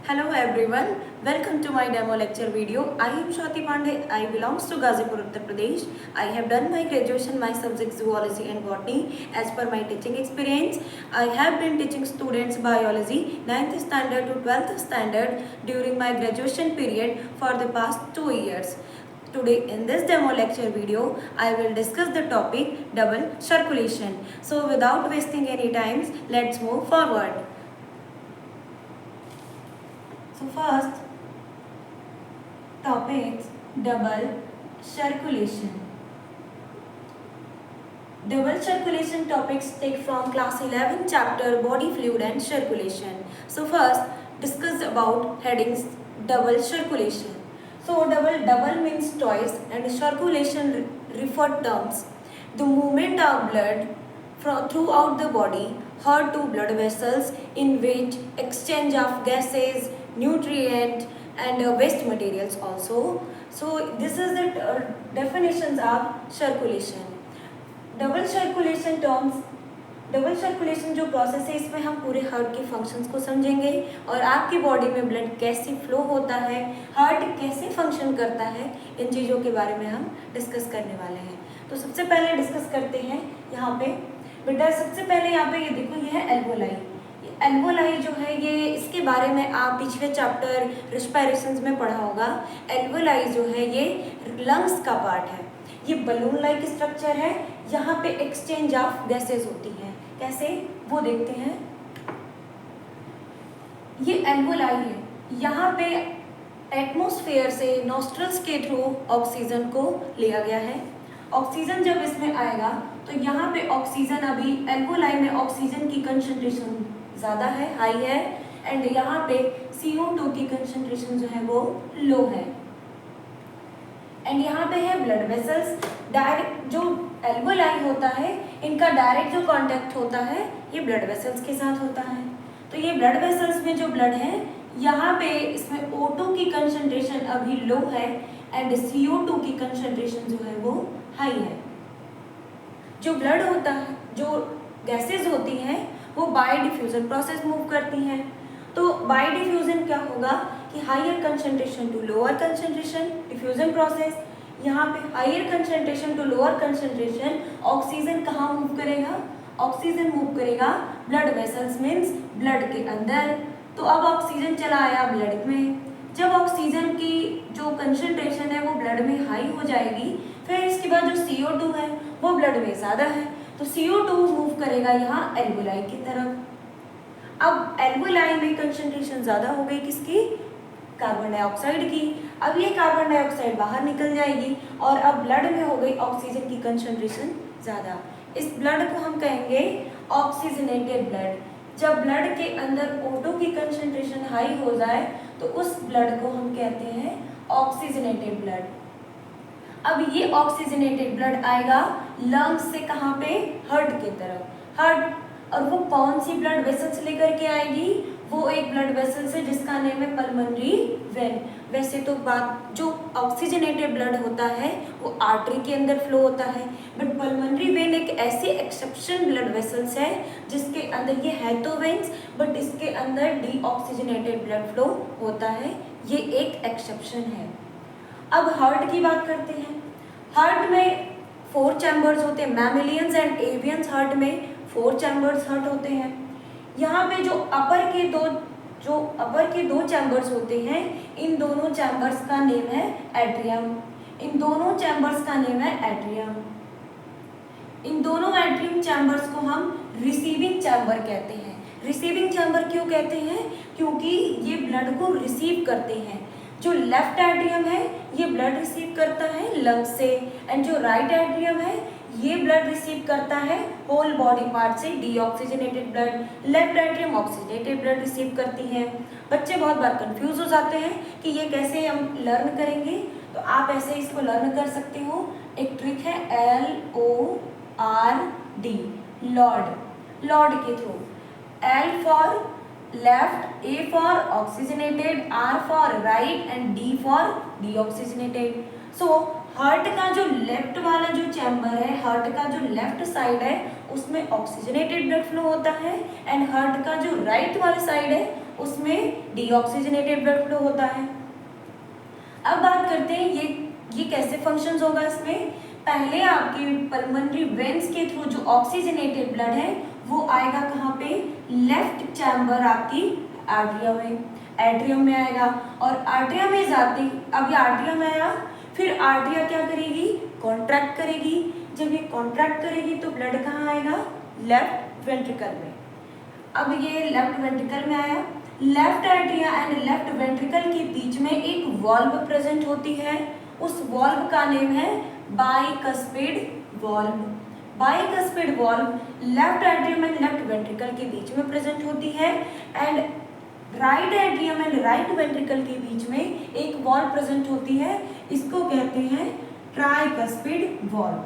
Hello everyone, welcome to my demo lecture video. I am Shwati Pandey. I belongs to Ghazipur, Uttar Pradesh. I have done my graduation, my subject zoology and botany. As per my teaching experience, I have been teaching students biology 9th standard to 12th standard during my graduation period for the past 2 years. Today in this demo lecture video, I will discuss the topic double circulation. So without wasting any time, let's move forward. So first topics double circulation. Double circulation topics take from class 11 chapter body fluid and circulation. So first discuss about headings double circulation. So double means twice and circulation refer terms the movement of blood throughout the body, heart to blood vessels in which exchange of gases, nutrient and waste materials also. So this is the definitions of circulation. Double circulation terms, double circulation जो process है इसमें हम पूरे heart के functions को समझेंगे और आपकी बॉडी में ब्लड कैसे फ्लो होता है, हार्ट कैसे फंक्शन करता है, इन चीज़ों के बारे में हम डिस्कस करने वाले हैं। तो सबसे पहले डिस्कस करते हैं यहाँ पे बेटा, सबसे पहले यहाँ पे ये देखो, ये है एल्वोलाई। एल्वोलाई जो है ये, इसके बारे में आप पिछले चैप्टर रेस्पिरेशंस में पढ़ा होगा। एल्वोलाई जो है ये लंग्स का पार्ट है, ये बलून लाइक स्ट्रक्चर है, यहाँ पे एक्सचेंज ऑफ गैसेस होती हैं। कैसे, वो देखते हैं। ये एल्वोलाई है, यहाँ पे एटमॉस्फेयर से नॉस्ट्रल्स के थ्रू ऑक्सीजन को लिया गया है। ऑक्सीजन जब इसमें आएगा तो यहाँ पे ऑक्सीजन, अभी एल्वोलाई में ऑक्सीजन की कंसंट्रेशन ज़्यादा है, हाई है, एंड यहाँ पे CO2 की कंसंट्रेशन जो है वो लो है। एंड यहाँ पे है ब्लड वेसल्स। डायरेक्ट जो एल्वोलाई होता है, इनका डायरेक्ट जो कांटेक्ट होता है ये ब्लड वेसल्स के साथ होता है। तो ये ब्लड वेसल्स में जो ब्लड है, यहाँ पे इसमें O2 की कंसंट्रेशन अभी लो है एंड CO2 की कंसंट्रेशन जो है वो हाई है। जो ब्लड होता है, जो गैसेज होती हैं वो बाय डिफ्यूजन प्रोसेस मूव करती हैं। तो बाय डिफ्यूजन क्या होगा कि higher concentration to lower concentration, diffusion process. यहाँ पे higher concentration to lower concentration, oxygen कहाँ मूव करेगा, ऑक्सीजन मूव करेगा ब्लड वेसल्स मीन्स ब्लड के अंदर। तो अब ऑक्सीजन चला आया ब्लड में, जब ऑक्सीजन की जो कंसंट्रेशन है वो ब्लड में हाई हो जाएगी, फिर इसके बाद जो CO2 है वो ब्लड में ज़्यादा है, तो CO2 मूव करेगा यहाँ एल्वोलाई की तरफ। अब एल्वोलाई में कंसंट्रेशन ज़्यादा हो गई किसकी, कार्बन डाइऑक्साइड की। अब ये कार्बन डाइऑक्साइड बाहर निकल जाएगी और अब ब्लड में हो गई ऑक्सीजन की कंसंट्रेशन ज़्यादा। इस ब्लड को हम कहेंगे ऑक्सीजनेटेड ब्लड। जब ब्लड के अंदर O2 की कंसंट्रेशन हाई हो जाए तो उस ब्लड को हम कहते हैं ऑक्सीजनेटेड ब्लड। अब ये ऑक्सीजनेटेड ब्लड आएगा लंग्स से कहाँ पे, हार्ट की तरफ। हार्ट, और वो कौन सी ब्लड वेसल्स लेकर के आएगी, वो एक ब्लड वेसल से जिसका नेम है पल्मोनरी वेन। वैसे तो बात, जो ऑक्सीजनेटेड ब्लड होता है वो आर्टरी के अंदर फ्लो होता है, बट पल्मोनरी वेन एक ऐसी एक्सेप्शन ब्लड वेसल्स है जिसके अंदर, ये है तो वेन्स बट इसके अंदर डीऑक्सीजनेटेड ब्लड फ्लो होता है, ये एक एक्सेप्शन है। अब हार्ट की बात करते हैं। हार्ट में 4 चैम्बर्स होते हैं, मैमेलियंस एंड एवियंस हार्ट में 4 चैम्बर्स हार्ट होते हैं। यहाँ पे जो अपर के दो चैम्बर्स होते हैं, इन दोनों चैम्बर्स का नेम है एट्रियम। इन दोनों चैम्बर्स का नेम है एट्रियम। इन दोनों एट्रियम चैम्बर्स को हम रिसीविंग चैम्बर कहते हैं। रिसीविंग चैम्बर क्यों कहते हैं, क्योंकि ये ब्लड को रिसीव करते हैं। जो लेफ्ट एट्रियम है ये ब्लड रिसीव करता है लंग्स से, एंड जो राइट एट्रियम है ये ब्लड रिसीव करता है होल बॉडी पार्ट से deoxygenated blood. Left atrium oxygenated blood receive करती है। बच्चे बहुत बार कंफ्यूज हो जाते हैं कि ये कैसे हम लर्न करेंगे, तो आप ऐसे इसको लर्न कर सकते हो। एक ट्रिक है LORD, लॉर्ड के through. L for left, A for oxygenated, R for right and D for deoxygenated. So heart का जो लेफ्ट वाला जो चैम्बर है, हार्ट का जो लेफ्ट साइड है उसमें ऑक्सीजनेटेड ब्लड फ्लो होता है, एंड हार्ट का जो राइट वाला साइड है उसमें डीऑक्सीजनेटेड ब्लड फ्लो होता है। अब बात करते हैं ये कैसे फंक्शंस होगा इसमें। पहले आपके पल्मोनरी वेन्स के थ्रू जो ऑक्सीजनेटेड ब्लड है वो आएगा कहाँ पे, लेफ्ट चैम्बर आपकी आर्टरिया में, एट्रियम में आएगा और आर्टरिया में जाती, अब ये आर्टरिया में आया, फिर आर्टरिया क्या करेगी, कॉन्ट्रैक्ट करेगी। जब ये कॉन्ट्रैक्ट करेगी तो ब्लड कहाँ आएगा, लेफ्ट वेंट्रिकल में। अब ये लेफ्ट वेंट्रिकल में आया, लेफ्ट आर्टरिया एंड लेफ्ट वेंट्रिकल के बीच में एक वॉल्व प्रेजेंट होती है, उस वॉल्व का नेम है bicuspid valve. Bicuspid valve left atrium and left ventricle के बीच में प्रेजेंट होती है and right atrium and right ventricle के बीच में एक वॉल्व प्रेजेंट होती है, इसको कहते हैं ट्राइकस्पिड वॉल्व।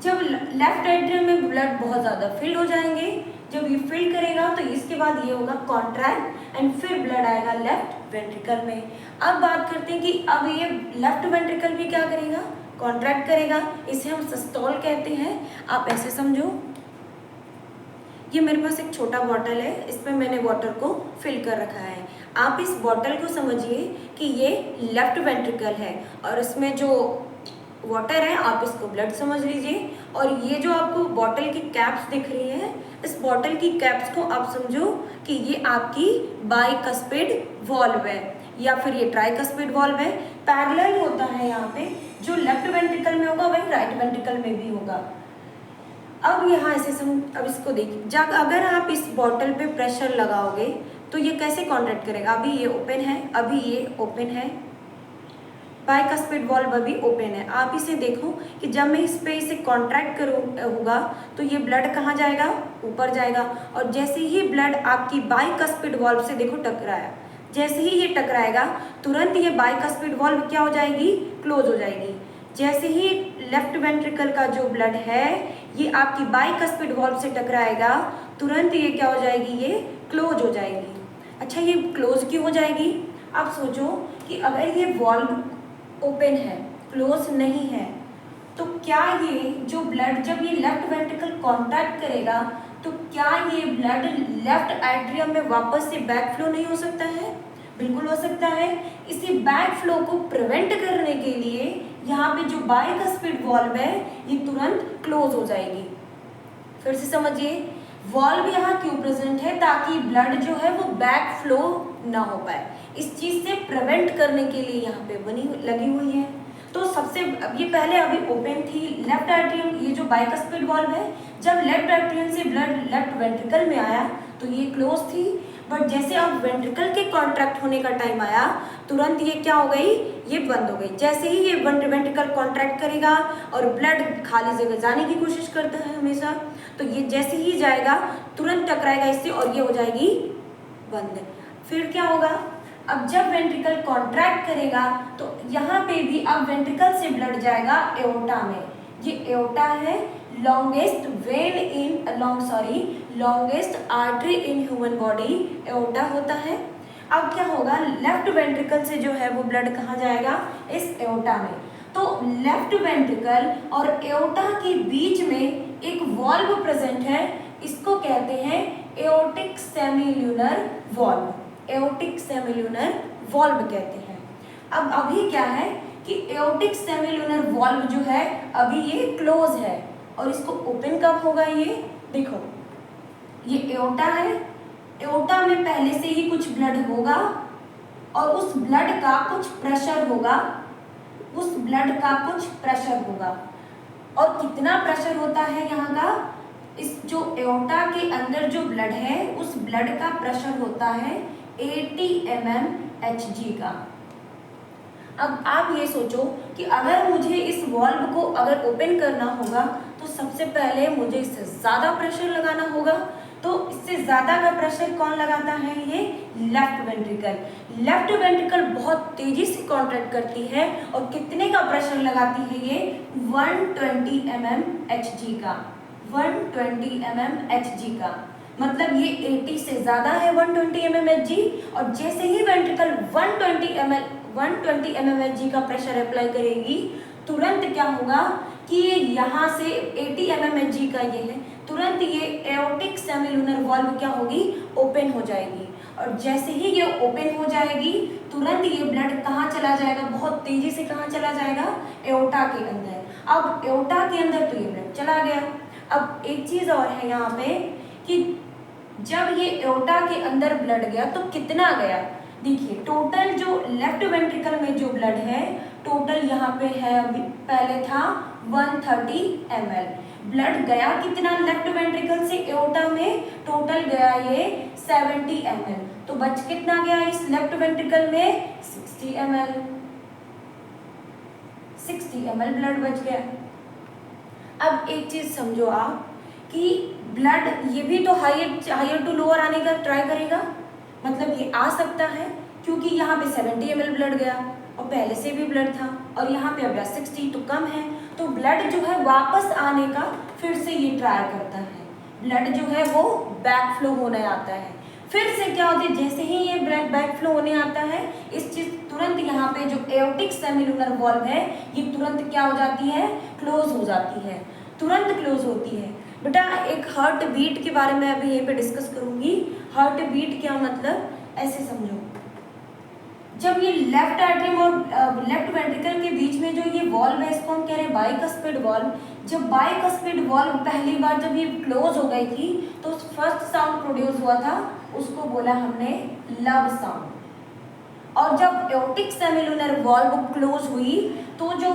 जब लेफ्ट एट्रियम में ब्लड बहुत ज़्यादा फिल हो जाएंगे, जब ये फिल करेगा तो इसके बाद ये होगा कॉन्ट्रैक्ट एंड फिर ब्लड आएगा लेफ्ट वेंट्रिकल में। अब बात करते हैं कि अब ये लेफ्ट वेंट्रिकल भी क्या करेगा, कॉन्ट्रैक्ट करेगा, इसे हम सिस्टोल कहते हैं। आप ऐसे समझो, ये मेरे पास एक छोटा बॉटल है, इसमें मैंने वाटर को फिल कर रखा है। आप इस बॉटल को समझिए कि ये लेफ्ट वेंट्रिकल है और इसमें जो वाटर है आप इसको ब्लड समझ लीजिए, और ये जो आपको बॉटल की कैप्स दिख रही है, इस बॉटल की कैप्स को आप समझो कि ये आपकी बाइकस्पिड वॉल्व है या फिर ये ट्राइकस्पिड वॉल्व है। पैरेलल होता है यहाँ पे, जो लेफ्ट वेंट्रिकल में होगा वही राइट वेंट्रिकल में भी होगा। अब यहाँ ऐसे अब इसको देखिए, जब अगर आप इस बॉटल पे प्रेशर लगाओगे तो ये कैसे कॉन्ट्रैक्ट करेगा, अभी ये ओपन है, अभी ये ओपन है, बाइकस्पिड वॉल्व अभी ओपन है। आप इसे देखो कि जब मैं इस पे इसे कॉन्ट्रैक्ट करूँगा तो ये ब्लड कहाँ जाएगा, ऊपर जाएगा, और जैसे ही ब्लड आपकी बाइकस्पिड वॉल्व से देखो टकराया, जैसे ही ये टकराएगा तुरंत ये बाइकस्पिड वॉल्व क्या हो जाएगी, क्लोज हो जाएगी। जैसे ही लेफ्ट वेंट्रिकल का जो ब्लड है ये आपकी बाइकस्पिड वॉल्व से टकराएगा, तुरंत ये क्या हो जाएगी, ये क्लोज हो जाएगी। अच्छा, ये क्लोज क्यों हो जाएगी, आप सोचो कि अगर ये वॉल्व ओपन है, क्लोज नहीं है, तो क्या ये जो ब्लड जब ये लेफ्ट वेंट्रिकल कॉन्टैक्ट करेगा तो क्या ये ब्लड लेफ्ट एट्रियम में वापस से बैक फ्लो नहीं हो सकता है, बिल्कुल हो सकता है। इसी बैक फ्लो को प्रिवेंट करने के लिए यहाँ पे जो बाइकस्पिड वॉल्व है ये तुरंत क्लोज हो जाएगी। फिर से समझिए, वॉल्व यहाँ क्यों प्रेजेंट है, ताकि ब्लड जो है वो बैक फ्लो ना हो पाए, इस चीज से प्रिवेंट करने के लिए यहाँ पे लगी हुई है। तो सबसे ये पहले अभी ओपन थी लेफ्ट एट्रियम, ये जो बाइकस्पिड वॉल्व है, जब लेफ्ट एट्रियम से ब्लड लेफ्ट वेंट्रिकल में आया तो ये क्लोज थी, बट जैसे अब वेंट्रिकल के कॉन्ट्रैक्ट होने का टाइम आया तुरंत ये क्या हो गई, ये बंद हो गई। जैसे ही ये वेंट्रिकल कॉन्ट्रैक्ट करेगा और ब्लड खाली जगह जाने की कोशिश करता है हमेशा, तो ये जैसे ही जाएगा तुरंत टकराएगा इससे और ये हो जाएगी बंद। फिर क्या होगा, अब जब वेंट्रिकल कॉन्ट्रैक्ट करेगा तो यहाँ पे भी अब वेंट्रिकल से ब्लड जाएगा एओर्टा में। ये एओर्टा है, longest artery in human body aorta होता है। अब क्या होगा, लेफ्ट वेंट्रिकल से जो है वो ब्लड कहाँ जाएगा, इस एओर्टा में। तो लेफ्ट वेंट्रिकल और एओर्टा के बीच में एक वॉल्व प्रेजेंट है, इसको कहते हैं एओर्टिक सेमील्यूनर वॉल्व, एओर्टिक सेमील्यूनर वॉल्व कहते हैं। अब अभी क्या है कि एओर्टिक सेमील्यूनर वॉल्व जो है अभी ये क्लोज है, और इसको ओपन कब होगा, ये देखो, ये एओर्टा है, एओर्टा में पहले से ही कुछ ब्लड होगा और उस ब्लड का कुछ प्रेशर होगा, उस ब्लड का कुछ प्रेशर होगा। और कितना प्रेशर होता है यहाँ का, इस जो एओर्टा के अंदर जो ब्लड है उस ब्लड का प्रेशर होता है 80 mmHg का। अब आप ये सोचो कि अगर मुझे इस वॉल्व को अगर ओपन करना होगा तो सबसे पहले मुझे इससे ज़्यादा प्रेशर लगाना होगा। तो इससे ज़्यादा का प्रेशर कौन लगाता है, ये लेफ्ट वेंट्रिकल। लेफ्ट वेंट्रिकल बहुत तेज़ी से कॉन्ट्रैक्ट करती है और कितने का प्रेशर लगाती है, ये 120 mmHg का, 120 mmHg का, मतलब ये 80 से ज़्यादा है 120 mmHg। और जैसे ही वेंट्रिकल 120 mmHg का प्रेशर अप्लाई करेगी तुरंत क्या होगा कि ये यहाँ से 80 mmHg का ये है, तुरंत ये एओर्टिक सेमिलुनर वॉल्व क्या होगी, ओपन हो जाएगी। और जैसे ही ये ओपन हो जाएगी तुरंत ये ब्लड कहाँ चला जाएगा, बहुत तेजी से कहाँ चला जाएगा, एओर्टा के अंदर। अब एओर्टा के अंदर तो ये ब्लड चला गया। अब एक चीज और है यहाँ पे कि जब ये एओर्टा के अंदर ब्लड गया तो कितना गया, देखिए टोटल जो लेफ्ट वेंट्रिकल में जो ब्लड है टोटल यहाँ पे है, पहले था 130 ml। ब्लड गया कितना लेफ्ट वेंट्रिकल से एओर्टा में, टोटल गया ये 70 ml। तो बच कितना गया इस लेफ्ट वेंट्रिकल में, 60 ml। 60 ml ब्लड बच गया। अब एक चीज समझो आप कि ब्लड ये भी तो हायर टू लोअर आने का ट्राई करेगा, मतलब ये आ सकता है क्योंकि यहाँ पे 70 ml ब्लड गया और पहले से भी ब्लड था और यहाँ पे अब 60 तो कम है, तो ब्लड जो है वापस आने का फिर से ये ट्राई करता है। ब्लड जो है वो बैक फ्लो होने आता है। फिर से क्या होता है, जैसे ही ये ब्लड बैक फ्लो होने आता है इस चीज तुरंत यहाँ पे जो एओर्टिक सेमिलुनर वॉल्व है ये तुरंत क्या हो जाती है, क्लोज हो जाती है, तुरंत क्लोज होती है। बेटा एक हार्ट बीट के बारे में अभी यहीं पे डिस्कस करूंगी। हार्ट बीट क्या मतलब, ऐसे समझो, जब ये लेफ्ट एट्रियम और लेफ्ट वेंट्रिकल के बीच में जो ये वॉल्व है इसको हम कह रहे हैं बाइकस्पिड वॉल्व। जब बाइकस्पिड वॉल्व पहली बार जब ये क्लोज हो गई थी तो फर्स्ट साउंड प्रोड्यूस हुआ था, उसको बोला हमने लव साउंड। और जब एओर्टिक सेमिलुनर वॉल्व क्लोज हुई तो जो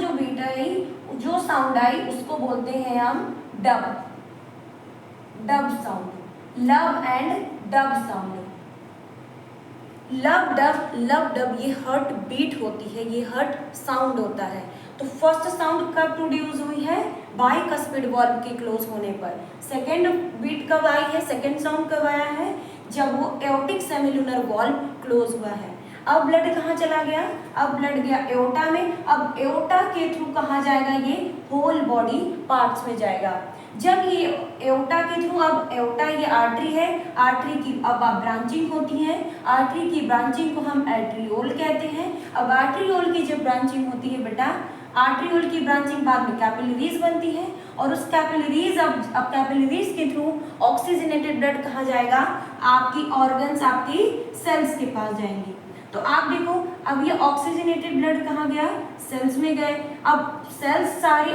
बीट आई, जो साउंड आई उसको बोलते हैं हम dub sound, love and dub sound. Love dub ये हार्ट बीट होती है, ये हार्ट साउंड होता है। तो फर्स्ट साउंड कब प्रोड्यूस हुई है, बाइकस्पिड वॉल्व के क्लोज होने पर। सेकेंड बीट कब आई है, सेकेंड साउंड कब आया है, जब वो एओर्टिक सेमिलुनर वॉल्व क्लोज हुआ है। अब ब्लड कहाँ चला गया, अब ब्लड गया एओर्टा में। अब एओर्टा के थ्रू कहाँ जाएगा, ये होल बॉडी पार्ट्स में जाएगा। जब ये एओर्टा के थ्रू, अब एओर्टा ये आर्टरी है, आर्टरी की अब ब्रांचिंग होती है, आर्टरी की ब्रांचिंग को हम आर्टरियोल कहते हैं। अब आर्टरियोल की जब ब्रांचिंग होती है बेटा, आर्टरियोल की ब्रांचिंग बाद में कैपिलरीज बनती है और उस कैपिलरीज अब कैपिलरीज के थ्रू ऑक्सीजनेटेड ब्लड कहाँ जाएगा, आपकी ऑर्गन्स, आपकी सेल्स के पास जाएंगी। तो आप देखो अब ये ऑक्सीजनेटेड ब्लड कहाँ गया, सेल्स में गए। अब सेल्स सारी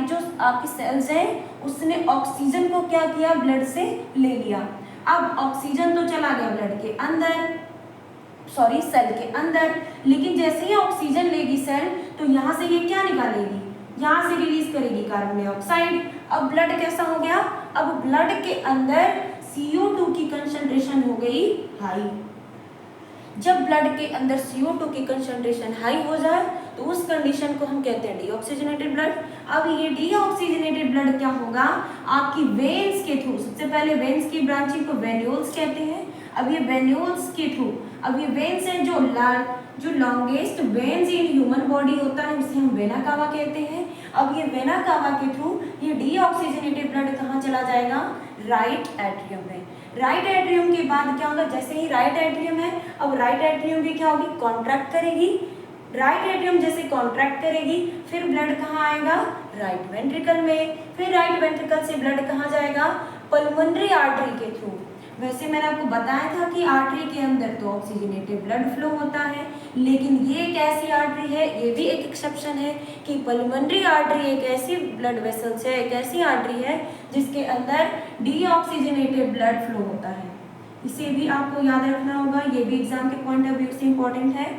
जो आपकी सेल्स हैं उसने ऑक्सीजन को क्या किया, ब्लड से ले लिया। अब ऑक्सीजन तो चला गया ब्लड के अंदर, सॉरी सेल के अंदर, लेकिन जैसे ही ऑक्सीजन लेगी सेल तो यहाँ से ये क्या निकालेगी, यहाँ से रिलीज करेगी कार्बन डाइऑक्साइड। अब ब्लड कैसा हो गया, अब ब्लड के अंदर CO2 की कंसंट्रेशन हो गई हाई। जब ब्लड के अंदर CO2 की कंसंट्रेशन हाई हो जाए तो उस कंडीशन को हम कहते हैं डीऑक्सीजनेटेड ब्लड। अब ये डीऑक्सीजनेटेड ब्लड क्या होगा, आपकी वेन्स के थ्रू, सबसे पहले वेन्स की ब्रांचिंग को वेन्यूल्स कहते हैं। अब ये वेन्यूल्स के थ्रू, अब ये वेन्स है जो longest veins in human body होता है उसे हम वेना कावा कहते हैं। अब ये वेना कावा के थ्रू ये डीऑक्सीजनेटेड ब्लड कहाँ चला जाएगा, राइट एट्रियम में। राइट एट्रियम के बाद क्या होगा, जैसे ही राइट एट्रियम है, अब राइट एट्रियम भी क्या होगी, कॉन्ट्रैक्ट करेगी। राइट एट्रियम जैसे कॉन्ट्रैक्ट करेगी फिर ब्लड कहाँ आएगा, राइट वेंट्रिकल में। फिर राइट वेंट्रिकल से ब्लड कहाँ जाएगा, पल्मोनरी आर्टरी के थ्रू। वैसे मैंने आपको बताया था कि आर्टरी के अंदर तो ऑक्सीजनेटेड ब्लड फ्लो होता है, लेकिन ये एक ऐसी आर्टरी है, ये भी एक एक्सेप्शन है कि पल्मोनरी आर्टरी एक ऐसी ब्लड वेसल्स है, एक ऐसी आर्टरी है जिसके अंदर डीऑक्सीजनेटेड ब्लड फ्लो होता है। इसे भी आपको याद रखना होगा, ये भी एग्जाम के पॉइंट ऑफ व्यू से इम्पोर्टेंट है।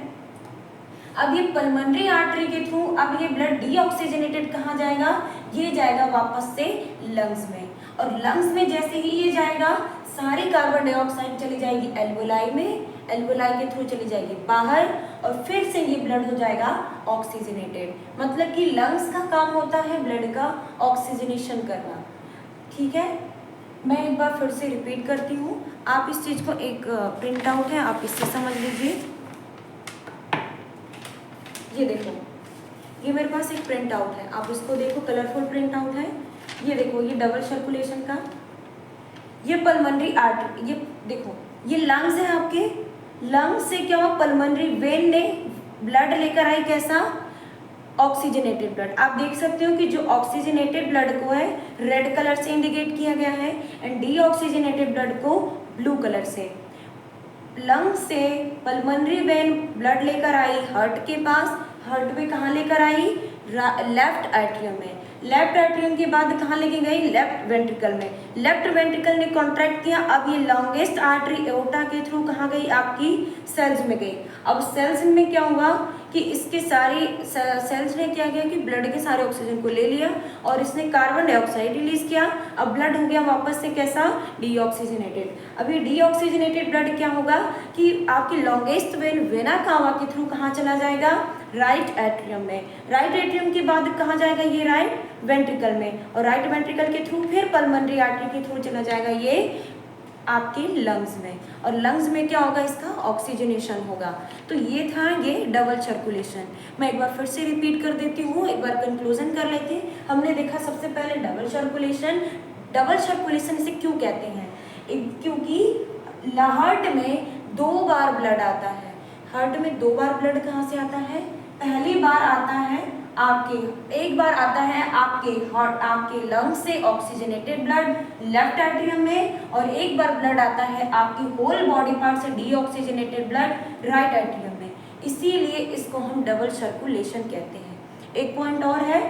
अब ये पल्मोनरी आर्टरी के थ्रू अब ये ब्लड डीऑक्सीजनेटेड कहाँ जाएगा, ये जाएगा वापस से लंग्स में। और लंग्स में जैसे ही ये जाएगा सारी कार्बन डाइऑक्साइड चली जाएगी एल्वोलाई में, एल्वोलाई के थ्रू चली जाएगी बाहर और फिर से ये ब्लड हो जाएगा ऑक्सीजनेटेड। मतलब कि लंग्स का काम होता है ब्लड का ऑक्सीजनेशन करना। ठीक है, मैं एक बार फिर से रिपीट करती हूँ, आप इस चीज़ को एक प्रिंट आउट है, आप इससे समझ लीजिए। ये देखो, ये मेरे पास एक प्रिंट आउट है, आप इसको देखो, कलरफुल प्रिंट आउट है। ये देखो, ये डबल सर्कुलेशन का, ये पल्मोनरी आर्टरी, ये देखो ये लंग्स है आपके। लंग्स से क्या हुआ, पल्मोनरी वेन ने ब्लड लेकर आई कैसा, ऑक्सीजनेटेड ब्लड, आप देख सकते हो कि जो ऑक्सीजनेटेड ब्लड को है रेड कलर से इंडिकेट किया गया है एंड डीऑक्सीजनेटेड ब्लड को ब्लू कलर से। लंग से पल्मोनरी वेन ब्लड लेकर आई हार्ट के पास, हार्ट में कहाँ लेकर आई, लेफ्ट एट्रियम में, लेफ्ट एट्रियम के बाद कहाँ लेके गई, लेफ्ट वेंट्रिकल में, लेफ्ट वेंट्रिकल ने कॉन्ट्रैक्ट किया। अब ये लॉन्गेस्ट आर्टरी एओर्टा के थ्रू कहाँ गई, आपकी सेल्स में गई। अब सेल्स में क्या हुआ कि इसके सारी सेल्स ने क्या किया कि ब्लड के सारे ऑक्सीजन को ले लिया और इसने कार्बन डाइऑक्साइड रिलीज किया। अब ब्लड हो गया वापस से कैसा, डीऑक्सीजनेटेड। अभी डीऑक्सीजनेटेड ब्लड क्या होगा कि आपकी लॉन्गेस्ट वेन वेना कावा के थ्रू कहाँ चला जाएगा, राइट एट्रियम में, राइट एट्रियम के बाद कहाँ जाएगा, ये राइट वेंट्रिकल में, और राइट वेंट्रिकल के थ्रू फिर पल्मोनरी आर्टरी के थ्रू चला जाएगा ये आपके लंग्स में, और लंग्स में क्या होगा, इसका ऑक्सीजनेशन होगा। तो ये था ये डबल सर्कुलेशन। मैं एक बार फिर से रिपीट कर देती हूँ, एक बार कंक्लूजन कर लेते हैं। हमने देखा सबसे पहले डबल सर्कुलेशन। डबल सर्कुलेशन इसे क्यों कहते हैं, क्योंकि हार्ट में 2 बार ब्लड आता है। हार्ट में 2 बार ब्लड कहाँ से आता है, पहली बार आता है एक बार आता है आपके लंग से ऑक्सीजनेटेड ब्लड लेफ्ट एट्रियम में, और एक बार ब्लड आता है आपकी होल बॉडी पार्ट से डीऑक्सीजनेटेड ब्लड राइट एट्रियम में। इसीलिए इसको हम डबल सर्कुलेशन कहते हैं। एक पॉइंट और है,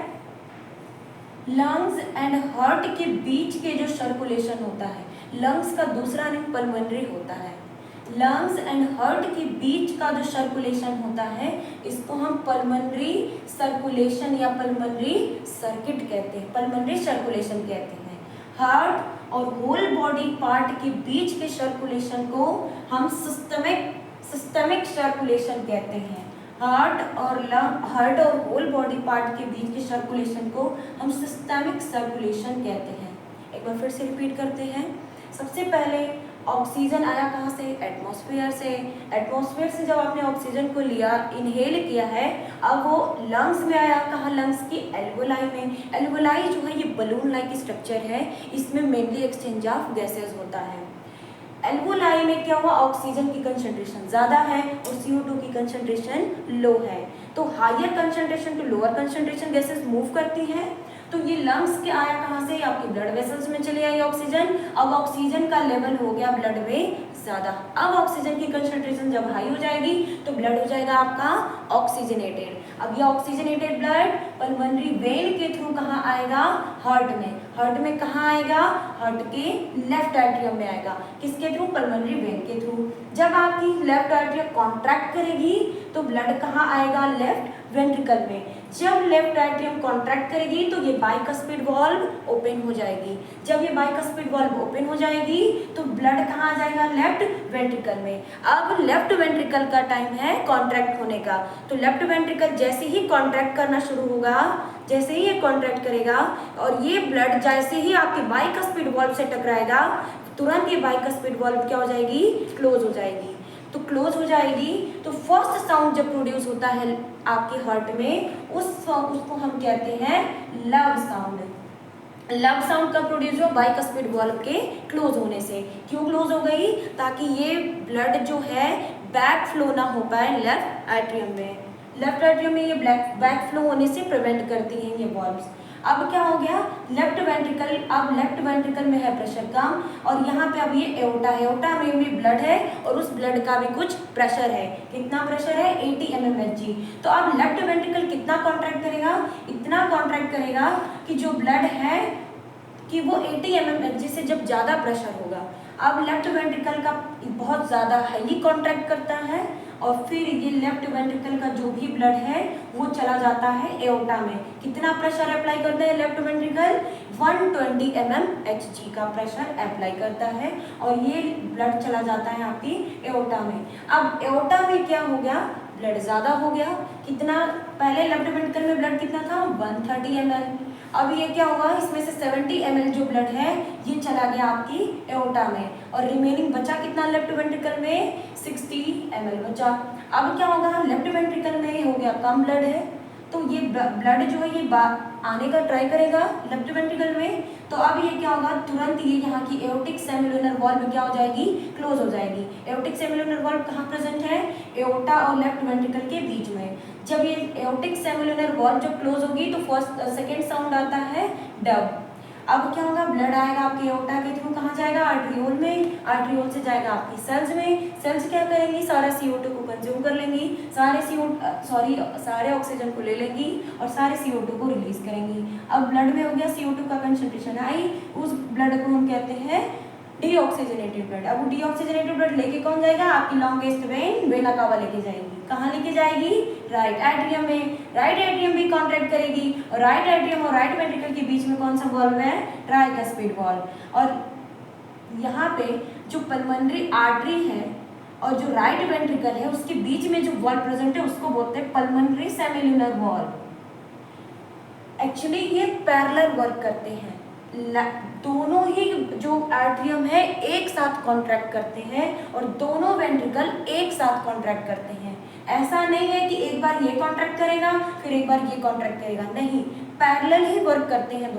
लंग्स एंड हार्ट के बीच के जो सर्कुलेशन होता है, लंग्स का दूसरा नाम पल्मोनरी होता है। लंग्स एंड हार्ट के बीच का जो सर्कुलेशन होता है इसको हम पल्मोनरी सर्कुलेशन या पल्मोनरी सर्किट कहते हैं, पल्मोनरी सर्कुलेशन कहते हैं। हार्ट और होल बॉडी पार्ट के बीच के सर्कुलेशन को हम सिस्टमिक सर्कुलेशन कहते हैं। हार्ट और होल बॉडी पार्ट के बीच के सर्कुलेशन को हम सिस्टमिक सर्कुलेशन कहते हैं। एक बार फिर से रिपीट करते हैं। सबसे पहले ऑक्सीजन आया कहाँ से, एटमॉस्फेयर से। एटमॉस्फेयर से जब आपने ऑक्सीजन को लिया, इनहेल किया है, अब वो लंग्स में आया, कहाँ, लंग्स की एल्वोलाई में। एल्वोलाई जो है ये बलून लाइक स्ट्रक्चर है, इसमें मेनली एक्सचेंज ऑफ गैसेज होता है। एल्वोलाई में क्या हुआ, ऑक्सीजन की कंसंट्रेशन ज़्यादा है और CO2 की कंसंट्रेशन लो है, तो higher concentration to lower concentration gases move करती हैं। तो ये लंग्स के आया कहाँ से, आपके ब्लड वेसल्स में चली आई ऑक्सीजन। अब ऑक्सीजन का लेवल हो गया ब्लड में ज़्यादा। अब ऑक्सीजन की कंसंट्रेशन जब हाई हो जाएगी तो ब्लड हो जाएगा आपका ऑक्सीजनेटेड। अब ये ऑक्सीजनेटेड ब्लड पल्मोनरी वेन के थ्रू कहाँ आएगा, हार्ट में। हार्ट में कहाँ आएगा, हार्ट के लेफ्ट एट्रियम में आएगा। किसके थ्रू, पल्मोनरी वेन के थ्रू। जब आपकी लेफ्ट एट्रियम कॉन्ट्रैक्ट करेगी तो ब्लड कहाँ आएगा, लेफ्ट वेंट्रिकल में। जब लेफ्ट एट्रियम कॉन्ट्रैक्ट करेगी तो ये बाइकस्पिड वाल्व ओपन हो जाएगी। जब ये बाइकस्पिड वाल्व ओपन हो जाएगी तो ब्लड कहाँ आ जाएगा, लेफ्ट वेंट्रिकल में। अब लेफ्ट वेंट्रिकल का टाइम है कॉन्ट्रैक्ट होने का, तो लेफ्ट वेंट्रिकल जैसे ही कॉन्ट्रैक्ट करना शुरू होगा, जैसे ही ये कॉन्ट्रैक्ट करेगा और ये ब्लड जैसे ही आपके बाइकस्पिड वाल्व से टकराएगा, तुरंत ये बाइकस्पिड वाल्व क्या हो जाएगी, क्लोज हो जाएगी। तो क्लोज हो जाएगी तो फर्स्ट साउंड जब प्रोड्यूस होता है आपके हार्ट में, उसको हम कहते हैं लव साउंड। लव साउंड का प्रोड्यूस हुआ बाइकस्पिड वाल्व के क्लोज होने से। क्यों क्लोज हो गई, ताकि ये ब्लड जो है बैक फ्लो ना हो पाए लेफ्ट एट्रियम में। लेफ्ट एट्रियम में ये बैक फ्लो होने से प्रिवेंट करती हैं ये वाल्व्स। अब क्या हो गया, लेफ्ट वेंट्रिकल, अब लेफ्ट वेंट्रिकल में है प्रेशर कम और यहाँ पे अब ये एओर्टा है, एओर्टा में भी ब्लड है और उस ब्लड का भी कुछ प्रेशर है। कितना प्रेशर है, 80 mmHg। तो अब लेफ्ट वेंट्रिकल कितना कॉन्ट्रैक्ट करेगा, इतना कॉन्ट्रैक्ट करेगा कि जो ब्लड है कि वो 80 mmHg से जब ज़्यादा प्रेशर होगा। अब लेफ्ट वेंट्रिकल का बहुत ज़्यादा हाईली कॉन्ट्रैक्ट करता है और फिर ये लेफ्ट वेंट्रिकल का जो भी ब्लड है वो चला जाता है एओर्टा में। कितना प्रेशर अप्लाई करता है लेफ्ट वेंट्रिकल, 120 mmHg का प्रेशर अप्लाई करता है और ये ब्लड चला जाता है आपकी एओर्टा में। अब एओर्टा में क्या हो गया, ब्लड ज़्यादा हो गया। कितना, पहले लेफ्ट वेंट्रिकल में ब्लड कितना था, 130 ml। अब ये क्या हुआ, इसमें से 70 ml जो ब्लड है ये चला गया आपकी एओर्टा में और रिमेनिंग बचा कितना लेफ्ट वेंट्रिकल में, 60 ml बचा। अब क्या होगा, लेफ्ट वेंट्रिकल में हो गया कम ब्लड है तो ये ब्लड जो है ये आने का ट्राई करेगा लेफ्ट वेंट्रिकल में, तो अब ये क्या होगा, तुरंत ये यहाँ की एओर्टिक सेमिलुनर वॉल्व क्या हो जाएगी, क्लोज हो जाएगी। एओर्टिक सेमिलुनर वॉल्व कहाँ प्रेजेंट है, एओर्टा और लेफ्ट वेंट्रिकल के बीच में। जब ये एओर्टिक सेमिलुनर वॉल्व जब क्लोज होगी तो फर्स्ट सेकेंड साउंड आता है डब। अब क्या होगा, ब्लड आएगा आपके एओर्टा के थ्रू, कहाँ जाएगा, आर्ट्रियोल में, आर्ट्रियोल से जाएगा आपकी सेल्स में। सेल्स क्या करेंगी, सारा CO2 को कंज्यूम कर लेंगी, सारे ऑक्सीजन को ले लेंगी और सारे CO2 को रिलीज करेंगी। अब ब्लड में हो गया CO2 का कंसंट्रेशन आई, उस ब्लड को हम कहते हैं डीऑक्सीजनेटेड ब्लड। अब वो डीऑक्सीजनेटेड ब्लड लेके कौन जाएगा, आपकी लॉन्गेस्ट वेन वेना कावा लेके जाएगी। कहाँ लेके जाएगी, राइट एट्रियम में। राइट एट्रियम भी कॉन्ट्रैक्ट करेगी और राइट एट्रियम और राइट वेंट्रिकल के बीच में कौन सा वॉल्व है, ट्राइकस्पिड वॉल्व। और यहाँ पे जो पल्मोनरी आर्टरी है और जो राइट वेंट्रिकल है उसके बीच में जो वॉल्व प्रेजेंट है उसको बोलते हैं पल्मोनरी सेमिलुनर वॉल्व। एक्चुअली ये पैरेलल वर्क करते हैं, दोनों ही जो आर्टरियम है एक साथ कॉन्ट्रैक्ट करते हैं और दोनों वेंट्रिकल एक साथ कॉन्ट्रैक्ट करते हैं। ऐसा नहीं है कि एक बार ये कॉन्ट्रैक्ट करेगा फिर एक बार ये कॉन्ट्रैक्ट करेगा, नहीं, पैरेलल ही वर्क करते हैं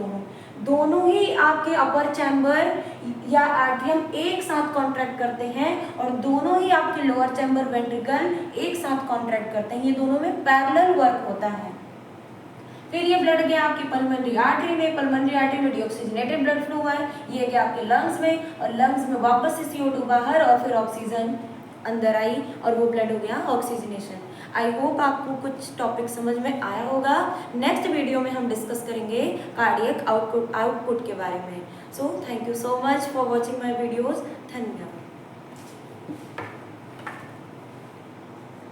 दोनों ही आपके अपर चैम्बर या आर्टरियम एक साथ कॉन्ट्रैक्ट करते हैं और दोनों ही आपके लोअर चैम्बर वेंट्रिकल एक साथ कॉन्ट्रैक्ट करते हैं। ये दोनों में पैरेलल वर्क होता है। फिर ये ब्लड गया आपकी पल्मोनरी आर्टरी में, पल्मोनरी आर्टरी में डीऑक्सीजनेटेड ब्लड फ्लो हुआ है, ये गया आपके लंग्स में और लंग्स में वापस से CO2 बाहर और फिर ऑक्सीजन अंदर आई और वो ब्लड हो गया ऑक्सीजनेशन। आई होप आपको कुछ टॉपिक समझ में आया होगा। नेक्स्ट वीडियो में हम डिस्कस करेंगे कार्डियक आउटपुट के बारे में। So thank you so much for watching my videos. धन्यवाद।